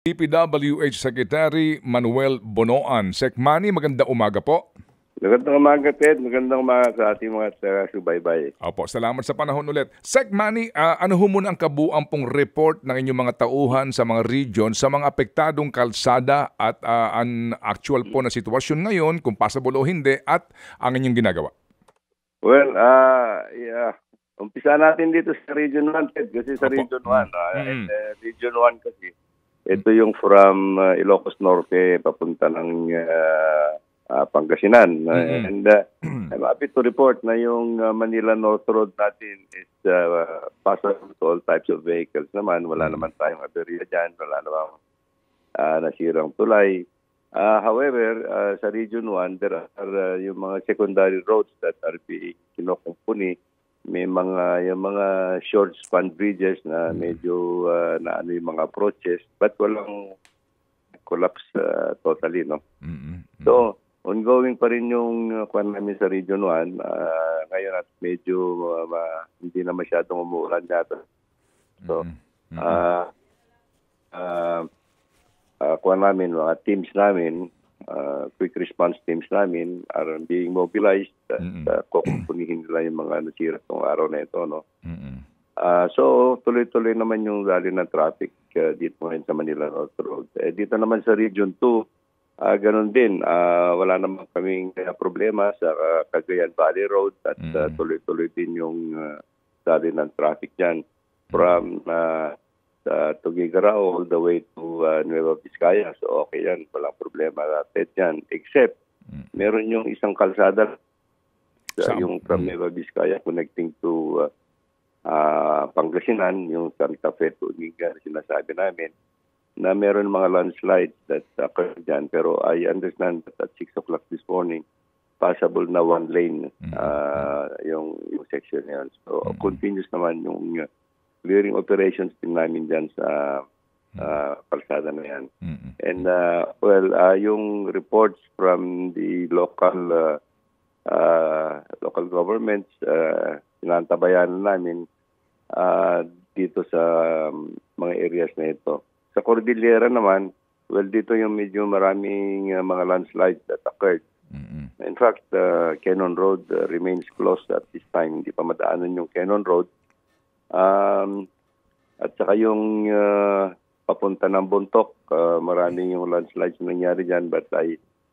DPWH Secretary Manuel Bonoan. Sec Manny, magandang umaga po. Magandang umaga, Ted. Magandang umaga sa ating mga subaybay. Opo, salamat sa panahon ulit. Sec Manny, ano ho muna ang kabuuan pong report ng inyong mga tauhan sa mga region sa mga apektadong kalsada at ang actual po na sitwasyon ngayon, kung possible o hindi, at ang inyong ginagawa? Well, umpisa natin dito sa Region 1, Ted, kasi sa Opo. Region 1, Region 1 kasi, ito yung from Ilocos Norte papunta ng Pangasinan. And I'm happy to report na yung Manila North Road natin is passable to all types of vehicles naman. Wala naman tayong aberya dyan, wala namang nasirang tulay. However, sa Region 1, there are yung mga secondary roads that are being kinukumpuni. May yung mga short span bridges na medyo na ano yung mga approaches, but walang collapse totally, no? So, ongoing pa rin yung kuwan namin sa Region 1. Ngayon at medyo hindi na masyadong umuulan yata. So, kuwan namin, mga teams namin, quick response teams namin are being mobilized at kukumpunihin nila yung mga nasira itong araw na ito, no? So, tuloy-tuloy naman yung rally ng traffic dito ngayon sa Manila North Road. Dito naman sa Region 2, ganun din. Wala naman kaming problema sa Cagayan Valley Road at tuloy-tuloy din yung rally ng traffic dyan from sa Tuguegarao all the way to Nueva Vizcaya. So okay yan, walang problema natin yan. Except, meron yung isang kalsada yung from Nueva Vizcaya connecting to Pangasinan, yung Santa Fe to Tuguegarao, sinasabi namin, na meron mga landslides that occurred dyan. Pero I understand that at 6 o'clock this morning, possible na one lane yung section na yan. So continuous naman yung clearing operations din namin dyan sa kalsada na yan. And yung reports from the local governments, sinantabayan namin dito sa mga areas na ito. Sa Cordillera naman, well, dito yung medyo maraming mga landslides that occurred. In fact, Cannon Road remains closed at this time. Hindi pa madaanan yung Cannon Road. At saka yung papunta ng Bontoc, maraming yung landslides nangyari dyan. But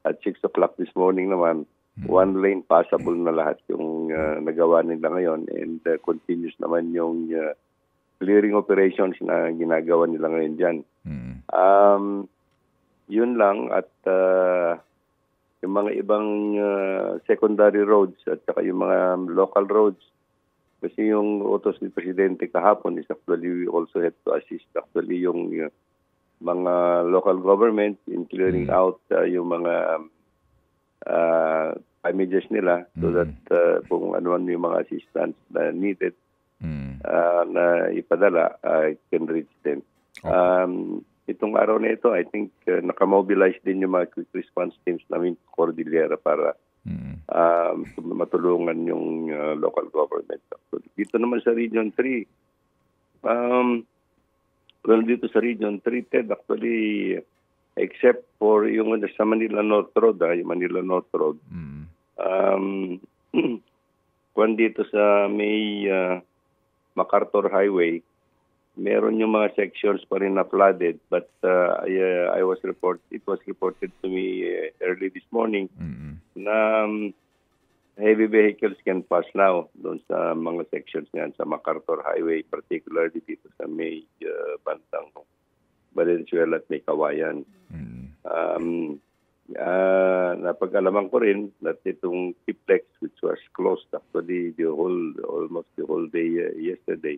at 6 o'clock this morning naman, one lane passable na lahat yung nagawa nila ngayon. And continuous naman yung clearing operations na ginagawa nila ngayon dyan. Yun lang. At yung mga ibang secondary roads at saka yung mga local roads, kasi yung utos ni Presidente kahapon is actually we also have to assist actually yung mga local government in clearing out yung mga damages nila so that kung ano yung mga assistance na needed na ipadala, can reach them. Itong araw na ito, I think nakamobilize din yung mga quick response teams namin Cordillera para matulungan yung local government. Dito naman sa Region 3, well, dito sa Region 3, Ted, actually, except for yung sa Manila North Road, yung Manila North Road, kung dito sa may MacArthur Highway, meron yung mga sections pa rin na flooded, but it was reported to me early this morning na heavy vehicles can pass now doon sa mga sections niyan sa MacArthur Highway, particularly dito sa may bantang Valenzuela at may Kawayan. Napag-alaman ko rin that itong Tiplex, which was closed actually almost the whole day yesterday,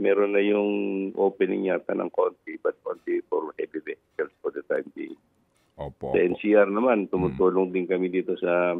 meron na yung opening yata ng konti, but only for heavy vehicles for the time being. Sa NCR naman, tumutulong din kami dito sa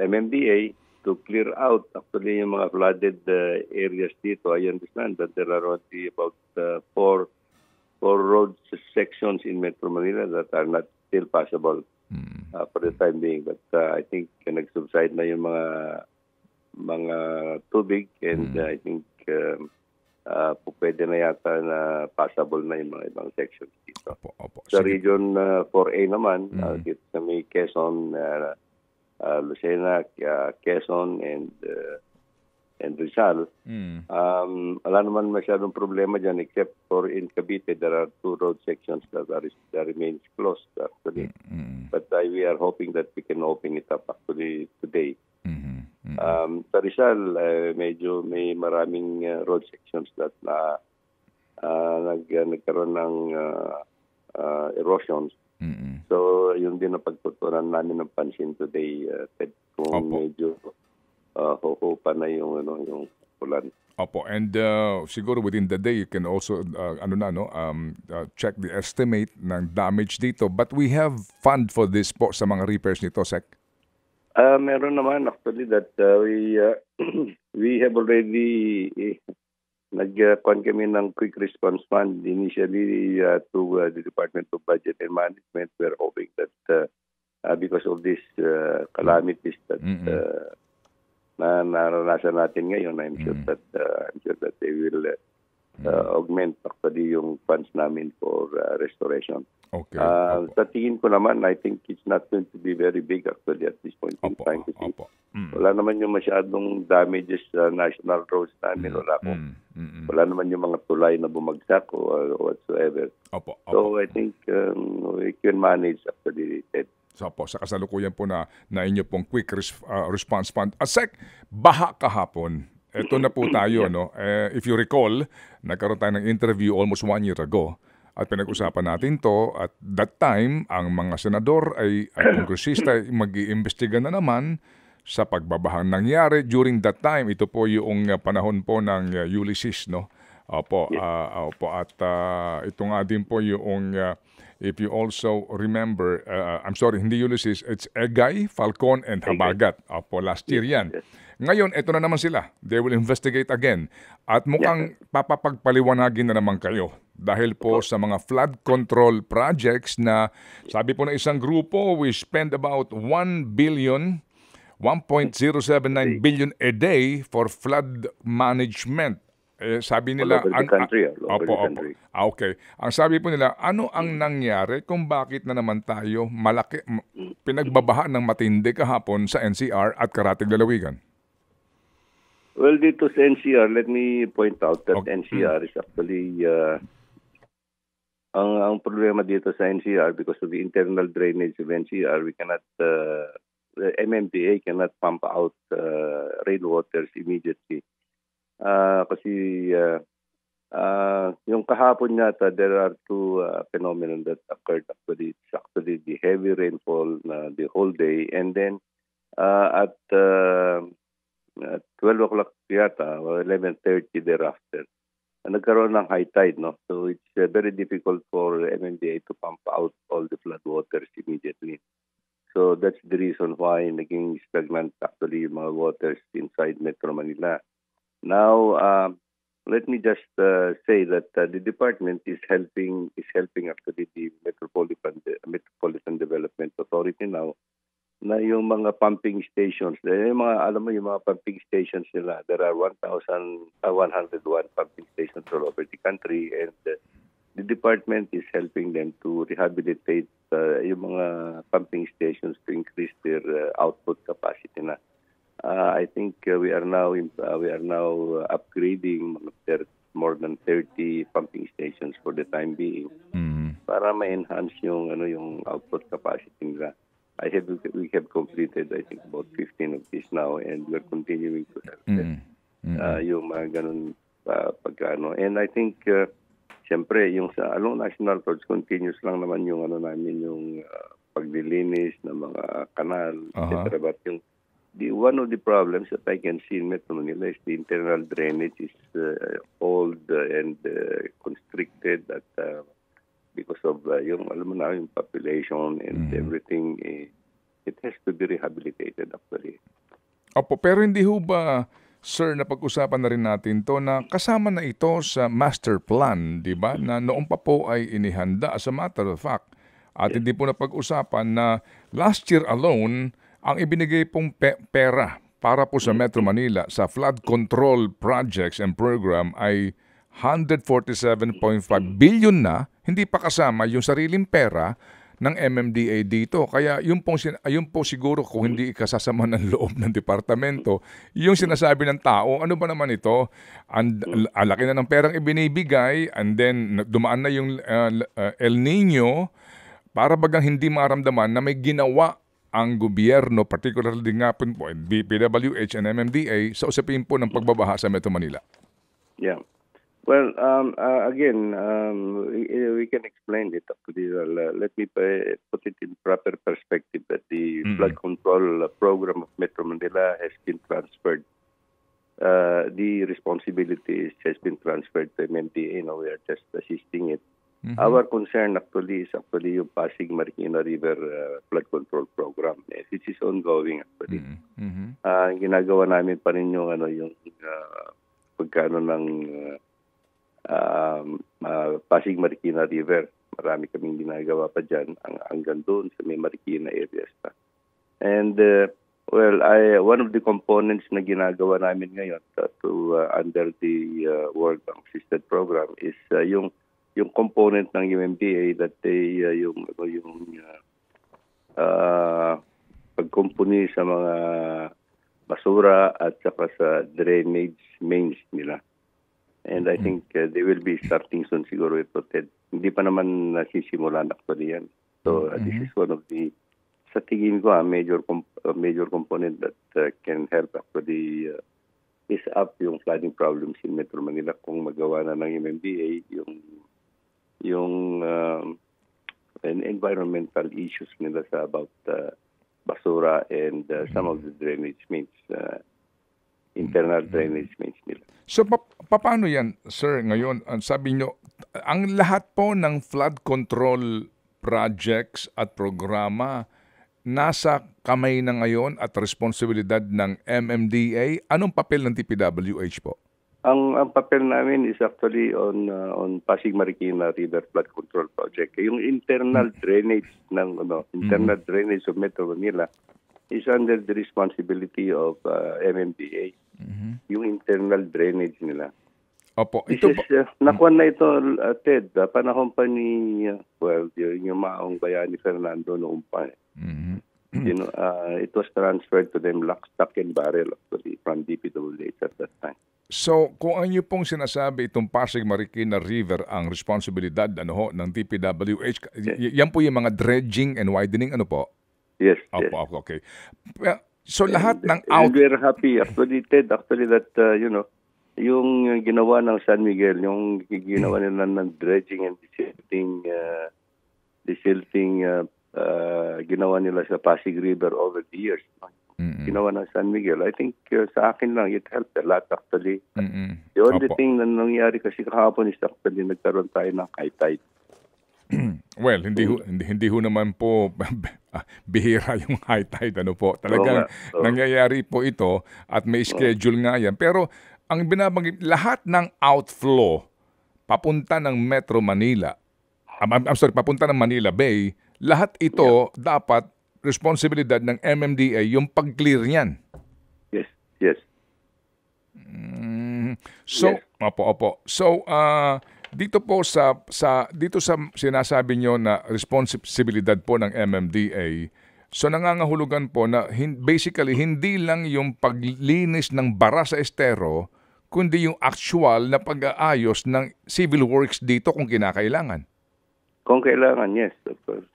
MMDA to clear out actually yung mga flooded areas dito. I understand that there are only about four road sections in Metro Manila that are not still passable for the time being. But I think nag-subside na yung mga tubig and I think pwede na yata na passable na yung mga ibang sections dito. Opo. Sa Sige. Region 4A naman, dito sa may Quezon, Lucena, Quezon, and Rizal, wala naman masyadong problema dyan except for in Cavite, there are 2 road sections that remains closed actually. But we are hoping that we can open it up actually today. Sa Rizal, medyo may maraming road sections that nagkaroon ng erosions. So, yun din ang pagtutunan namin ng pansin today, Ted, kung medyo huhupa na yung ulan. Opo, and siguro within the day you can also check the estimate ng damage dito. But we have fund for this po sa mga repairs nito, Sec. Meron naman actually that we have already nagkuhan kami ng quick response fund initially to the Department of Budget and Management. We're hoping that because of these calamities that na naranasan natin ngayon, I'm sure that they will augment actually yung funds namin for restoration. Okay. Sa tingin ko naman, I think it's not going to be very big actually at this point in time. Wala naman yung masyadong damages sa national roads namin. Wala naman yung mga tulay na bumagsak o whatsoever. So I think we can manage actually, Ted. So po, sa kasalukuyan po na inyo pong quick response fund. Sec, baha kahapon. Ito na po tayo, no? If you recall, nagkaroon tayo ng interview almost 1 year ago at pinag-usapan natin to at that time, ang mga senador ay kongresista ay mag-iimbestiga na naman sa pagbabahang nangyari during that time. Ito po yung panahon po ng Ulysses, no? Opo, at ito nga din po yung if you also remember, I'm sorry, hindi Ulysses, it's Egay, Falcon, and Habagat. Opo, last year yan. Ngayon, ito na naman sila. They will investigate again. At mukhang papapagpaliwanagin na naman kayo dahil po sa mga flood control projects na sabi po ng isang grupo, we spend about 1.079 billion a day for flood management. Sabi nila, okay. Ang sabi po nila, ano ang nangyari kung bakit na naman tayo pinagbabaha ng matindi kahapon sa NCR at Karatig Lalawigan? Well, dito sa NCR, let me point out that NCR is actually, ang problema dito sa NCR because of the internal drainage of NCR, we cannot, the MMDA cannot pump out rainwaters immediately. Kasi yung kahapon yata, there are 2 phenomena that occurred actually. It's actually the heavy rainfall the whole day, and then at 12 o'clock yata, 11:30 thereafter, nagkaroon ng high tide, no? So it's very difficult for MMDA to pump out all the flood waters immediately. So that's the reason why naging stagnant actually yung mga waters inside Metro Manila. Now, let me just say that the department is helping actually the Metropolitan Development Authority now na yung mga pumping stations, alam mo yung mga pumping stations nila, there are 1,101 pumping stations all over the country, and the department is helping them to rehabilitate yung mga pumping stations to increase their output capacity na. I think we are now upgrading more than 30 pumping stations for the time being para ma-enhance yung output capacity nila. We have completed I think about 15 of these now, and we're continuing to help them. Yung mga ganun pagkano. And I think siyempre yung sa along national roads continuous lang naman yung namin yung paglilinis ng mga kanal, etc. But yung one of the problems that I can see in Metro Manila is the internal drainage is old and constricted because of yung population and everything. It has to be rehabilitated actually. Opo, pero hindi ho ba, sir, napag-usapan na rin natin to na kasama na ito sa master plan, di ba? Na noong pa po ay inihanda as a matter of fact. At hindi po napag-usapan na last year alone, ang ibinigay pong pera para po sa Metro Manila sa flood control projects and program ay 147.5 billion na, hindi pa kasama yung sariling pera ng MMDA dito. Kaya yun po siguro kung hindi kasasama ng loob ng departamento, yung sinasabi ng tao, ano ba naman ito? Laki na ng perang ibinibigay and then dumaan na yung El Nino para bagang hindi maramdaman na may ginawa ang gobyerno, particularly nga po PWH and MMDA sa usapin po ng pagbabaha sa Metro Manila. Yeah. Well, again, we can explain it. Actually, let me put it in proper perspective that the flood control program of Metro Manila has been transferred. The responsibility has been transferred to MMDA. We are just assisting it. Our concern actually is yung Pasig Marikina River flood control program. This is ongoing actually. Ginagawa namin pa rin yung pagkano ng Pasig Marikina River. Marami kaming ginagawa pa dyan hanggang doon sa may Marikina areas pa. And one of the components na ginagawa namin ngayon under the World Bank Assisted Program is yung component ng UMDA that yung pagkumpuni sa mga basura at saka sa drainage mains nila. And I think they will be starting soon siguro ito, Ted. Hindi pa naman nasisimulan actually yan. So this is one of the, sa tingin ko, major component that can help actually ease up yung flooding problems in Metro Manila kung magawa na ng MMDA yung environmental issues nila sa about basura and some of the drainage mains, internal drainage mains nila. So paano yan, sir, ngayon? Sabi nyo, ang lahat po ng flood control projects at programa nasa kamay na ngayon at responsibilidad ng MMDA. Anong papel ng TPWH po? Ang papel namin is actually on Pasig Marikina River Flood Control Project. Yung internal drainage internal drainage of Metro Manila is under the responsibility of MMDA. Yung internal drainage nila. Opo. Nakuha na ito, Ted, panahon pa ni, yung maong bayani Fernando noong pa. It was transferred to them lock, stock, and barrel actually from DPWH at that time. So, kung ano pong sinasabi itong Pasig Marikina River ang responsibilidad ng DPWH, yan po yung mga dredging and widening, ano po? Yes. Opo, okay. So, lahat ng out... And we're happy actually, Ted, that, yung ginawa ng San Miguel, yung ginawa nila ng dredging and desilting, ginawa nila sa Pasig River over the years. Ginawa ng San Miguel. I think sa akin lang, it helped a lot actually. The only thing na nangyari kasi kahapon is actually nagkaroon tayo ng high tide. Well, hindi ho naman po bihira yung high tide. Ano po? Talagang nangyayari po ito at may schedule nga yan. Pero ang binabanggit, lahat ng outflow papunta ng Metro Manila, papunta ng Manila Bay, lahat ito dapat responsibilidad ng MMDA yung pag-clear niyan. Yes. So, opo. So, dito po sa sinasabi nyo na responsibilidad po ng MMDA, so nangangahulugan po na basically hindi lang yung paglinis ng bara sa estero, kundi yung actual na pag-aayos ng civil works dito kung kinakailangan. Kung kailangan, yes, of course.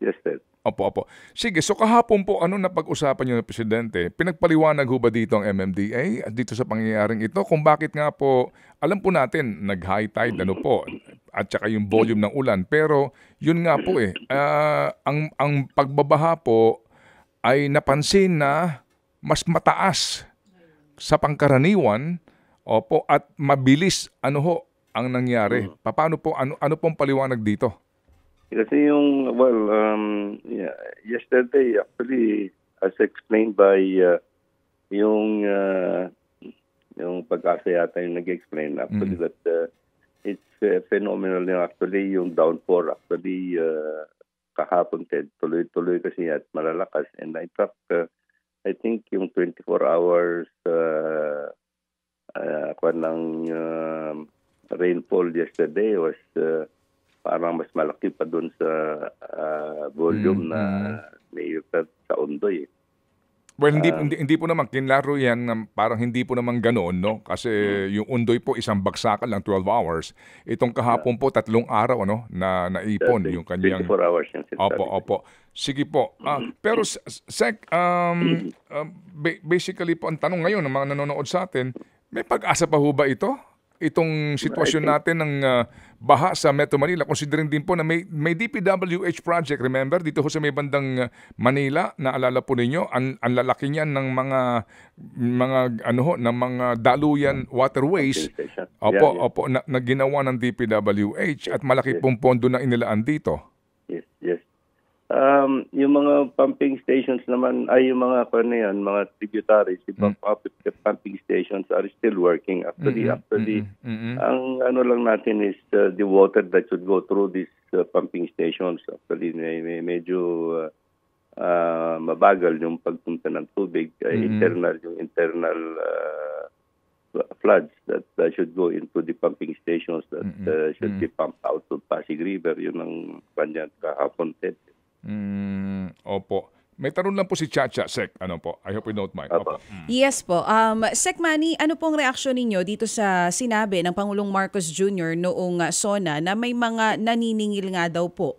Yes, sir. Opo. Sige, so kahapon po, ano napag-usapan niyo ng Presidente? Pinagpaliwanag ho ba dito ang MMDA dito sa pangyayaring ito? Kung bakit nga po, alam po natin, nag-high tide, at saka yung volume ng ulan. Pero yun nga po ang pagbabaha po ay napansin na mas mataas sa pangkaraniwan, at mabilis ang nangyari. Paano po, ano pong paliwanag dito? Kasi yung, yesterday, actually, as explained by yung Pag-asa yata yung nag-explain, actually, that it's phenomenal yung actually, yung downpour, actually, kahapon, Ted, tuloy-tuloy kasi at malalakas. And in fact, I think yung 24 hours rainfall yesterday was parang mas malaki pa doon sa volume na may sa Ondoy. Well, hindi po naman kinlaro yan, parang hindi po naman ganoon, no? Kasi yung Ondoy po isang bagsakan lang 12 hours. Itong kahapon po 3 araw ano na naipon yung kanyang 24 hours yung sinasabi. Opo. Sige po. Pero Sec, basically po ang tanong ngayon ng mga nanonood sa atin, may pag-asa pa ho ba ito? Itong sitwasyon natin ng baha sa Metro Manila, considering din po na may DPWH project, remember, dito ho sa may bandang Manila, naalala po ninyo, ang lalaki niyan ng mga daluyan waterways. Opo, na ginawa ng DPWH at malaki pong pondo na inilaan dito. Yes. Yung mga pumping stations naman ay yung mga mga tributaries, yung pumping stations are still working. Actually, ang ano lang natin is the water that should go through these pumping stations. Actually, medyo mabagal yung pagpunta ng tubig. Internal floods that should go into the pumping stations that should be pumped out to Pasig River. Yun ang kanya kahapon, Ted. Opo. May tanong lang po si Chacha, Sec. Ano po? I hope you don't mind. Opo. Yes po. Sec Manny, ano pong reaksyon ninyo dito sa sinabi ng Pangulong Marcos Jr. noong SONA na may mga naniningil nga daw po?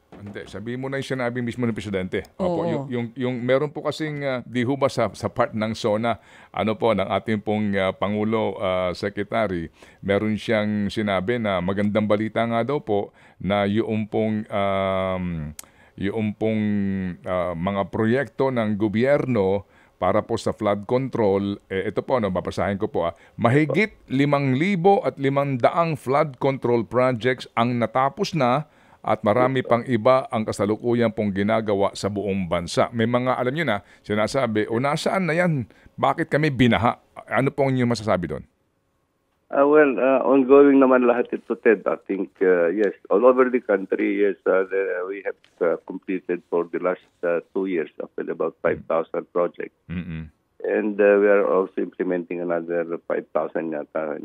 Hindi. Sabihin mo na yung sinabi mismo ng Presidente. Opo. Oo. Yung meron po kasing di ho ba sa part ng SONA, ano po, ng ating pong Pangulo Secretary, meron siyang sinabi na magandang balita nga daw po na yung pong mga proyekto ng gobyerno para po sa flood control, ito po, babasahin ko po, mahigit 5,500 flood control projects ang natapos na at marami pang iba ang kasalukuyan pong ginagawa sa buong bansa. May mga, alam nyo na, sinasabi, nasaan na yan? Bakit kami binaha? Ano pong inyong masasabi doon? Ongoing naman lahat ito, Ted. I think, yes, all over the country, yes, we have completed for the last 2 years, about 5,000 projects. And we are also implementing another 5,000 yata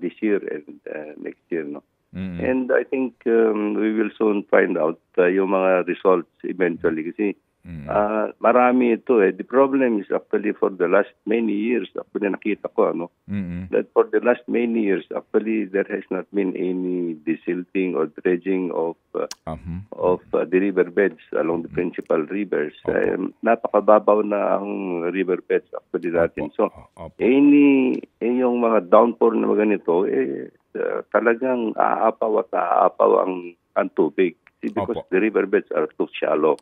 this year and next year. No? And I think we will soon find out yung mga results eventually. Kasi marami ito. The problem is actually for the last many years, actually nakita ko, that for the last many years, actually there has not been any desilting or dredging of the riverbeds along the principal rivers. Napakababaw na ang riverbeds actually natin. So, yung mga downpour na ganito, talagang aapaw ang tubig. Because the riverbeds are too shallow.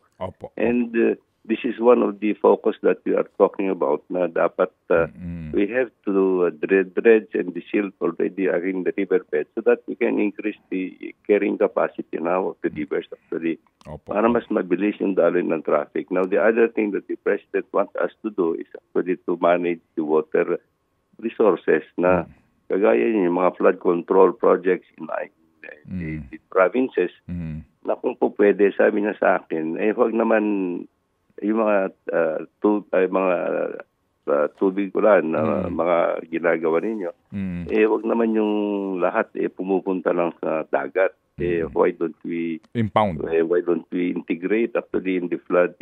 And this is one of the focus that we are talking about na dapat we have to dredge and desilt already in the riverbed so that we can increase the carrying capacity now of the rivers actually para mas mabilis yung daloy ng traffic. Now, the other thing that the President wants us to do is actually to manage the water resources na kagaya yung mga flood control projects in the provinces na kung po pwede, sabi niya sa akin, huwag naman yung mga tubig ulan na mga ginagawa ninyo, huwag naman yung lahat pumupunta lang sa dagat. Why don't we impound? Why don't we integrate actually in the flood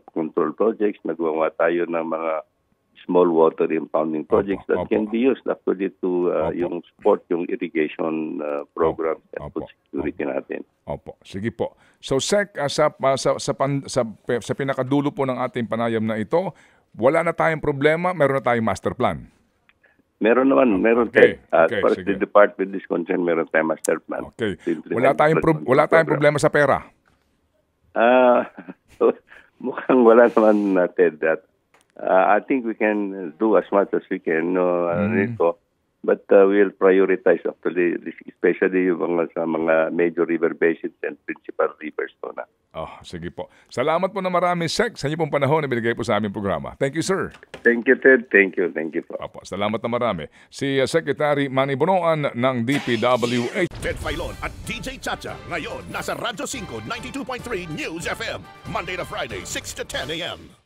control projects? Nagawa tayo ng mga small water impounding projects that can be used actually to yung support yung irrigation program at food security natin. Opo. Sige po. So Sec, sa pinakadulo po ng ating panayam na ito, wala na tayong problema, meron na tayong master plan. Meron naman, Okay. As far as the department is concerned, meron tayong master plan. Okay. Wala tayong problema sa pera. Mukhang wala naman natin that. I think we can do as much as we can, Rico. But we'll prioritize actually, especially yung sa mga major river basins and principal rivers. Sige po. Salamat po na marami, Sec, sa inyo pong panahon na binigay po sa aming programa. Thank you, sir. Thank you, Ted. Thank you po. Salamat na marami. Si Secretary Manny Bonoan ng DPWH. Ted Filon at DJ Chacha. Ngayon, nasa Radyo 5, 92.3 News FM. Monday to Friday, 6 to 10 a.m.